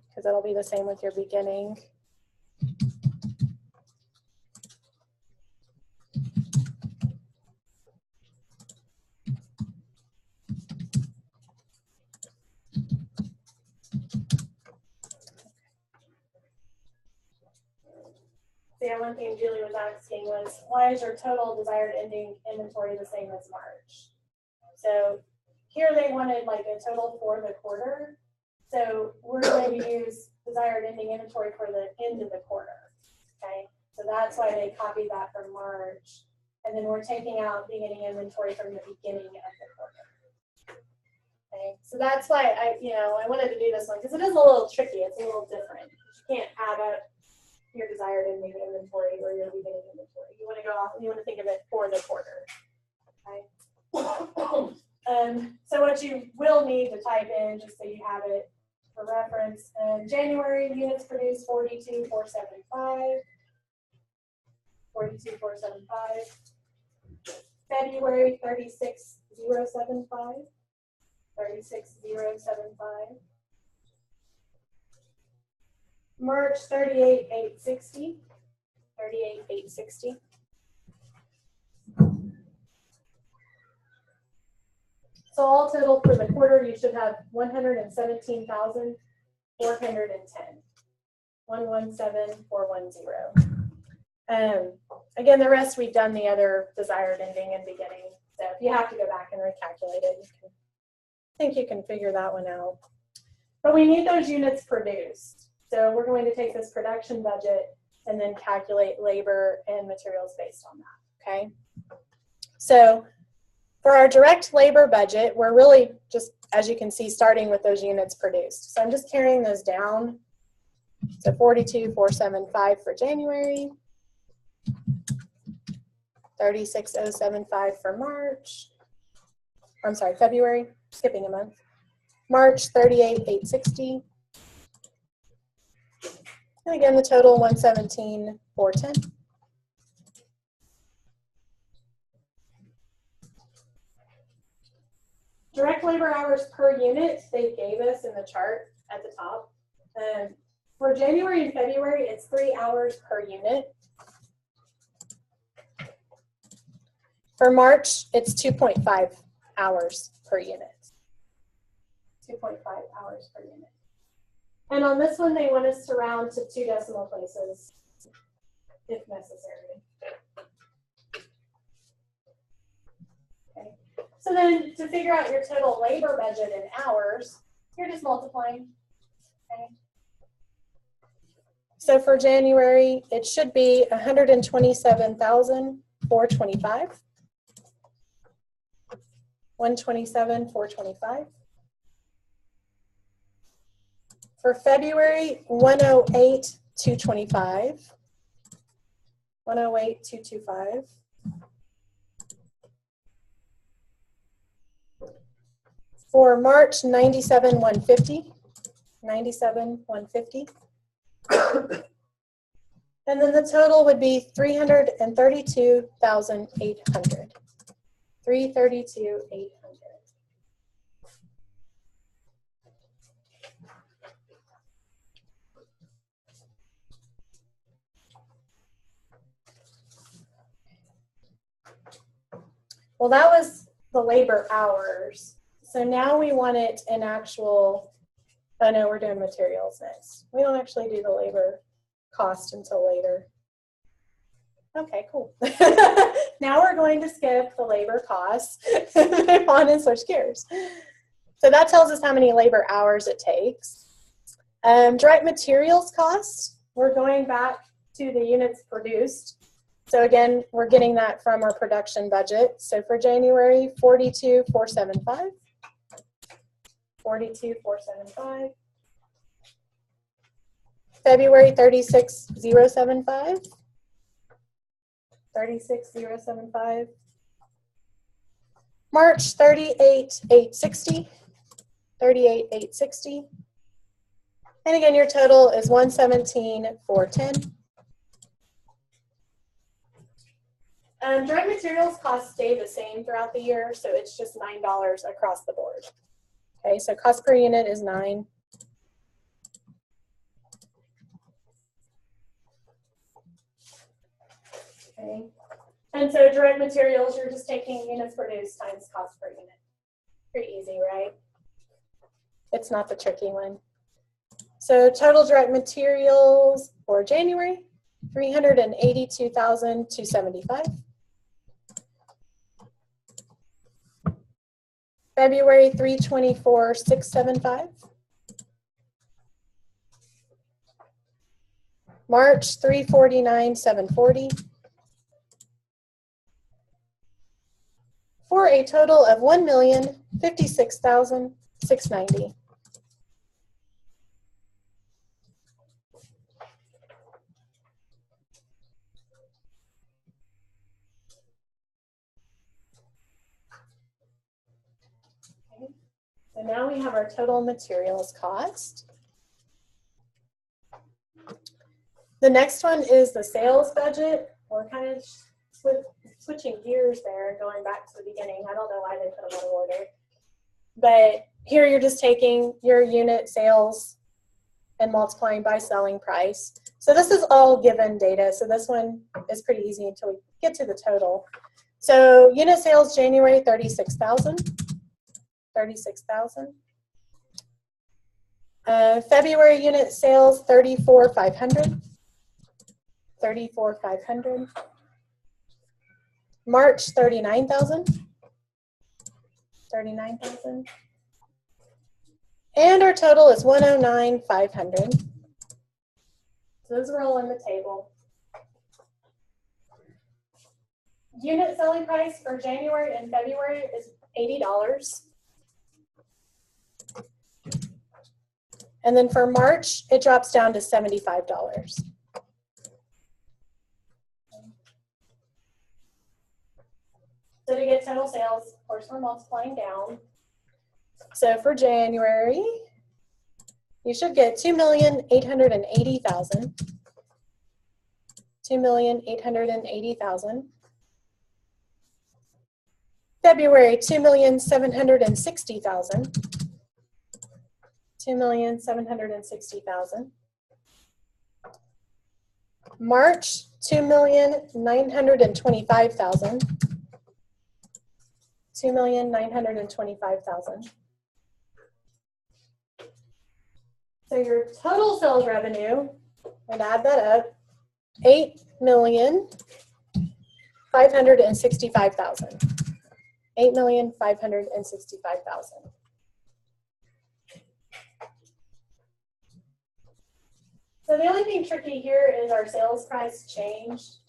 Because it'll be the same with your beginning. So yeah, one thing Julie was asking was, why is your total desired ending inventory the same as March? So here they wanted like a total for the quarter. So we're going to use desired ending inventory for the end of the quarter. Okay, so that's why they copied that from March. And then we're taking out beginning inventory from the beginning of the quarter. Okay, so that's why I wanted to do this one because it is a little tricky. It's a little different. You can't add up your desired ending inventory or your beginning inventory. You want to go off. You want to think of it for the quarter. Okay. So what you will need to type in, just so you have it for reference, January units produced 42,475. 42,475. February 36,075. 36,075. March 38,860. 38,860. So all total for the quarter, you should have 117,410. 117,410. Again, the rest we've done the other desired ending and beginning. So if you have to go back and recalculate it, I think you can figure that one out. But we need those units produced. So we're going to take this production budget and then calculate labor and materials based on that, okay? So for our direct labor budget, we're really just, as you can see, starting with those units produced. So I'm just carrying those down. So 42,475 for January, 36,075 for March. I'm sorry, February, skipping a month. March 38,860. And again, the total 117,410. Direct labor hours per unit, they gave us in the chart at the top. For January and February, it's 3 hours per unit. For March, it's 2.5 hours per unit. 2.5 hours per unit. And on this one, they want us to round to 2 decimal places if necessary. Okay. So then to figure out your total labor budget in hours, you're just multiplying. Okay. So for January, it should be 127,425. 127,425. For February, 108,225. 108,225. For March, 97,150. 97,150. And then the total would be 332,800. $332,800. Well, that was the labor hours. So now we want it in actual, oh no, we're doing materials next. We don't actually do the labor cost until later. Okay, cool. Now we're going to skip the labor costs, move on and switch gears. So that tells us how many labor hours it takes. Direct materials costs, we're going back to the units produced. So again, we're getting that from our production budget. So for January, 42,475. 42,475. February, 36,075. 36,075. March, 38,860. 38,860. And again, your total is 117,410. Direct materials costs stay the same throughout the year, so it's just $9 across the board. Okay, so cost per unit is 9. Okay, and so direct materials, you're just taking units produced times cost per unit. Pretty easy, right? It's not the tricky one. So total direct materials for January, $382,275. February, $324,675. March, $349,740. For a total of $1,056,690. So now we have our total materials cost. The next one is the sales budget. We're kind of switching gears there and going back to the beginning. I don't know why they put them out of order. But here you're just taking your unit sales and multiplying by selling price. So this is all given data. So this one is pretty easy until we get to the total. So unit sales January, 36,000. 36,000. February unit sales 34,500. 34,500. March 39,000. 39,000. And our total is 109,500. So those are all in the table. Unit selling price for January and February is $80. And then for March, it drops down to $75. So to get total sales, of course, we're multiplying down. So for January, you should get 2,880,000. 2,880,000. February, 2,760,000. 2,760,000. March, 2,925,000. 2,925,000. So your total sales revenue, and add that up, 8,565,000. 8,565,000. So the only thing tricky here is our sales price changed,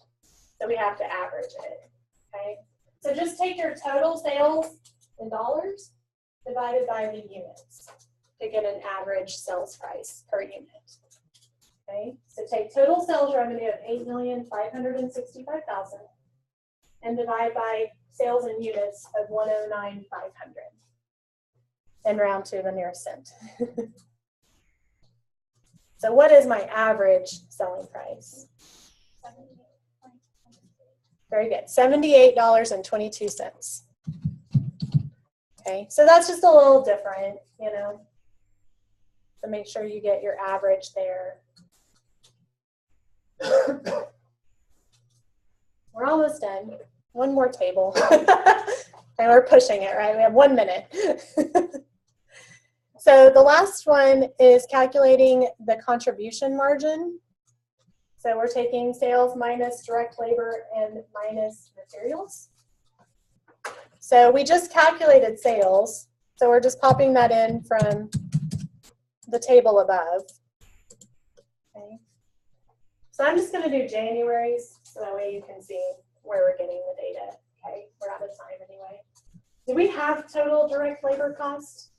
so we have to average it, okay? So just take your total sales in dollars divided by the units to get an average sales price per unit, okay? So take total sales revenue of 8,565,000 and divide by sales in units of 109,500 and round to the nearest cent. So what is my average selling price? Very good, $78.22. Okay, so that's just a little different, you know. So make sure you get your average there. We're almost done. One more table. And we're pushing it, right? We have 1 minute. So the last one is calculating the contribution margin. So we're taking sales minus direct labor and minus materials. So we just calculated sales. So we're just popping that in from the table above. Okay. So I'm just going to do January's so that way you can see where we're getting the data. Okay, we're out of time anyway. Do we have total direct labor cost?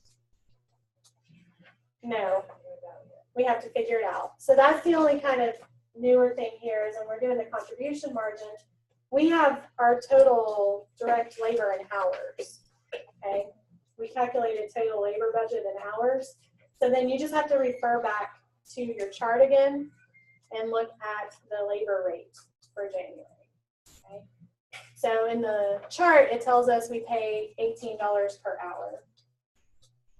No, we have to figure it out. So that's the only kind of newer thing here is when we're doing the contribution margin, we have our total direct labor in hours. Okay, we calculated total labor budget in hours. So then you just have to refer back to your chart again and look at the labor rate for January. Okay. So in the chart, it tells us we pay $18 per hour.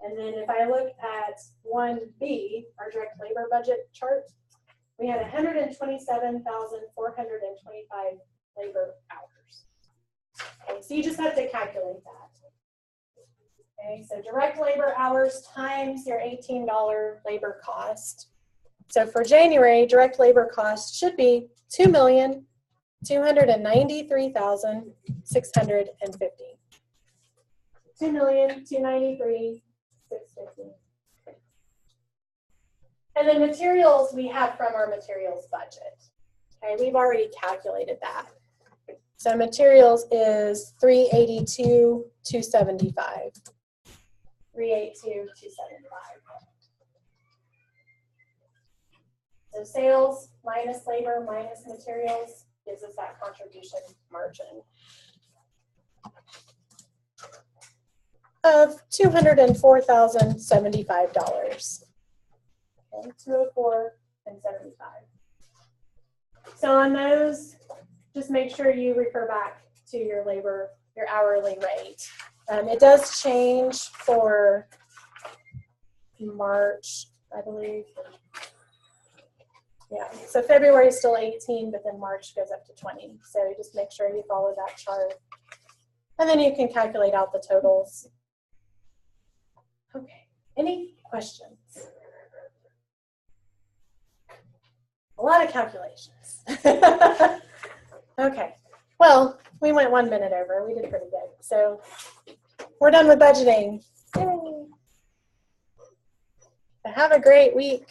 And then if I look at 1B, our direct labor budget chart, we had 127,425 labor hours. Okay, so you just have to calculate that. Okay, so direct labor hours times your $18 labor cost. So for January, direct labor cost should be $2,293,650. $2,293,650. And then materials we have from our materials budget. Okay, we've already calculated that. So materials is $382,275. $382,275. So sales minus labor minus materials gives us that contribution margin of $204,075. Okay, $204,075. So on those, just make sure you refer back to your hourly rate. It does change for March, I believe. Yeah, so February is still 18, but then March goes up to 20. So just make sure you follow that chart. And then you can calculate out the totals. Okay, any questions? A lot of calculations. Okay, well, we went 1 minute over. We did pretty good. So we're done with budgeting. Yay. Have a great week.